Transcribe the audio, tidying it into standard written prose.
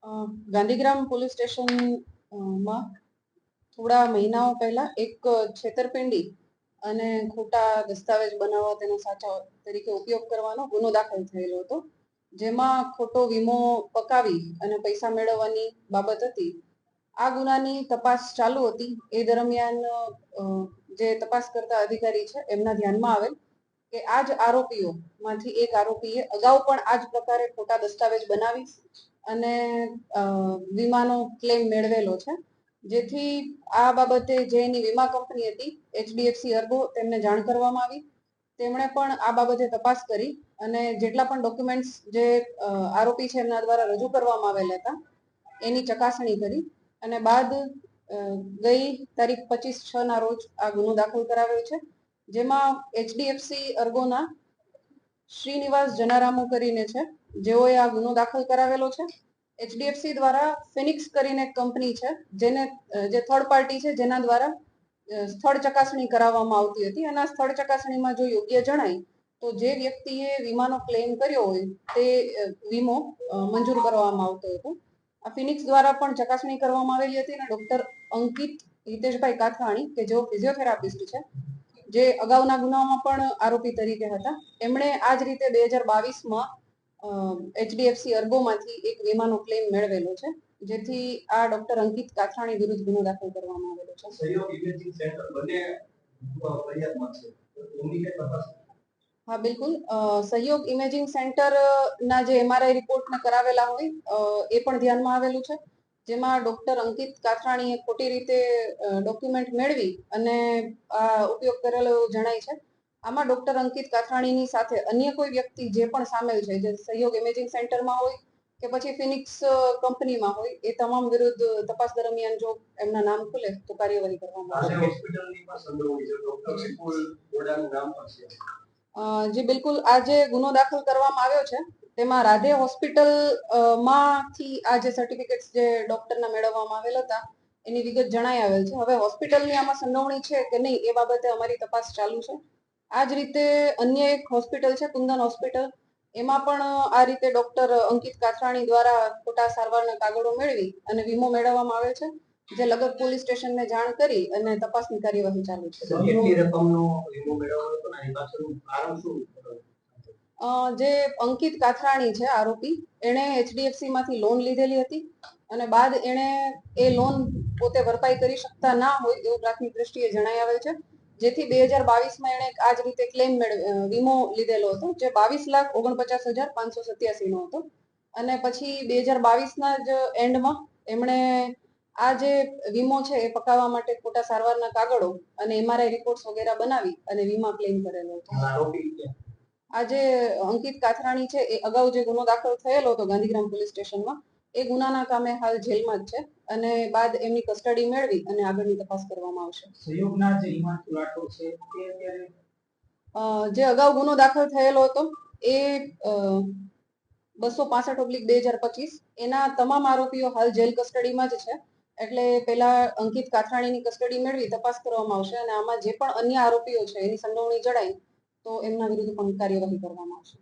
Gandhigram police સ્ટેશનમાં થોડા મહિનાઓ પહેલા એક છેતરપિંડી અને ખોટા દસ્તાવેજ બનાવવા તેનો સાચા તરીકે ઉપયોગ કરવાનો ગુનો દાખલ થયેલો હતો, જેમાં ખોટો વીમો પકાવી અને પૈસા મેળવવાની બાબત હતી. આ ગુનાની તપાસ ચાલુ હતી. એ દરમિયાન જે તપાસ કરતા અધિકારી છે એમના ધ્યાનમાં આવેલ કે આ જ આરોપીઓમાંથી એક આરોપીએ અગાઉ પણ આ જ પ્રકારે ખોટા દસ્તાવેજ બનાવી અને વીમાનો ક્લેમ મેળવેલો છે, જેથી આ બાબતે જે એની વીમા કંપની હતી એચડીએફસી અર્ગો તેમને જાણ કરવામાં આવી. તેમણે પણ આ બાબતે તપાસ કરી અને જેટલા પણ ડોક્યુમેન્ટ્સ જે આરોપી છે એમના દ્વારા રજૂ કરવામાં આવેલા હતા એની ચકાસણી કરી અને બાદ ગઈ તારીખ 25/6 ના રોજ આ ગુનો દાખલ કરાવ્યો છે, જેમાં એચડીએફસી અર્ગોના શ્રીનિવાસ જનારામુ કરીને છે, જેઓએ આ ગુનો દાખલ કરાવેલો છે. એચડીએફસી દ્વારા ફિનિક્સ કરીને એક કંપની છે જે થર્ડ પાર્ટી છે, જેના દ્વારા સ્થળ ચકાસણી કરાવવામાં આવતી હતી અને આ સ્થળ ચકાસણીમાં જો યોગ્ય જણાય તો જે વ્યક્તિએ વીમાનો ક્લેમ કર્યો હોય તે વીમો મંજૂર કરવામાં આવતો હતો. આ ફિનિક્સ દ્વારા પણ ચકાસણી કરવામાં આવેલી હતી અને ડોક્ટર અંકિત હિતેશભાઈ કાથાણી કે જેઓ ફિઝિયોથેરાપિસ્ટ છે, જે અગાઉના ગુનામાં પણ આરોપી તરીકે હતા, એમણે આ જ રીતે 2022માં એચડીએફસી અર્ગોમાંથી એક વીમાનો ક્લેમ મેળવેલો છે, જેથી આ ડોક્ટર અંકિત કાથાણી વિરુદ્ધ ગુનો દાખલ કરવામાં આવેલો છે. સહયોગ ઇમેજિંગ સેન્ટર બંને ફરિયાદમાં છે, એમની કઈ તપાસ? હા, બિલકુલ. સહયોગ ઇમેજિંગ સેન્ટર ના જે એમઆરઆઈ રિપોર્ટને કરાવેલા હોય એ પણ ધ્યાનમાં આવેલું છે, જેમાં ડોક્ટર અંકિત કાથાણીએ ખોટી રીતે ડોક્યુમેન્ટ મેળવી અને આ ઉપયોગ કરેલો જણાય છે. આમાં ડોક્ટર અંકિત કાથાણીની સાથે અન્ય કોઈ વ્યક્તિ જે પણ સામેલ છે, જે સહયોગ ઇમેજિંગ સેન્ટરમાં હોય કે પછી ફિનિક્સ કંપનીમાં હોય, એ તમામ વિરુદ્ધ તપાસ દરમિયાન જો એમના નામ ખુલે તો કાર્યવાહી કરવામાં આવશે. હોસ્પિટલની પણ સંડોવણી છે, ડોક્ટર વિપુલ ગોડાનું નામ પણ છે. જી બિલકુલ. આ જે ગુનો દાખલ કરવામાં આવ્યો છે તેમાં રાધે હોસ્પિટલ માંથી આ જે સર્ટિફિકેટ્સ જે ડોક્ટરના મેળવવામાં આવેલ હતા એની વિગત જણાઈ આવેલ છે. હવે હોસ્પિટલની આમાં સંડોવણી છે કે નહીં એ બાબતે અમારી તપાસ ચાલુ છે. આ જ રીતે અન્ય એક હોસ્પિટલ છે કુંદન હોસ્પિટલ, એમાં પણ આ રીતે ડોક્ટર અંકિત કાથાણી દ્વારા ખોટા સારવારના કાગળો મેળવી અને વીમો મેળવવામાં આવે છે, જે લગત પોલીસ સ્ટેશનને જાણ કરી અને તપાસની કાર્યવાહી ચાલુ છે. કેટલી રકમનો વીમો મેળવવાનો હતો અને એની પાછળનું કારણ શું? જે અંકિત કાથાણી છે આરોપી, એણે એચડીએફસી માંથી લોન લીધેલી હતી અને બાદ એણે એ લોન પોતે ભરપાઈ કરી શકતા ના હોય એવું પ્રાથમિક દ્રષ્ટિએ જણાઈ આવેલ છે, જેથી 2022માં એણે આ જ રીતે ક્લેમ વીમો લીધેલો હતો, જે 22,49,587 નો હતો અને પછી 2022ના જ એન્ડમાં એમણે આ જે વીમો છે એ પકાવવા માટે ખોટા સારવારના કાગળો અને એમઆરઆઈ રિપોર્ટ્સ વગેરે બનાવી અને વીમા ક્લેમ કરેલો હતો. આ જે અંકિત કાથરાણી છે એ અગાઉ જે ગુનો દાખલ થયેલો હતો ગાંધીગ્રામ પોલીસ સ્ટેશનમાં, એ ગુનાના કામે હાલ જેલમાં જ છે અને બાદ એમની કસ્ટડી મેળવી અને આગળની તપાસ કરવામાં આવશે. સહયોગના જે હિમાંશુ રાઠોડ છે તે અત્યારે જે અગાઉ ગુનો દાખલ થયેલો હતો એ 265/2025 એના તમામ આરોપીઓ હાલ જેલ કસ્ટડીમાં જ છે, એટલે પેલા અંકિત કાથરાણીની કસ્ટડી મેળવી તપાસ કરવામાં આવશે અને આમાં જે પણ અન્ય આરોપીઓ છે એની સંડોવણી જણાય તો એમના વિરુદ્ધ પણ કાર્યવાહી કરવામાં આવશે.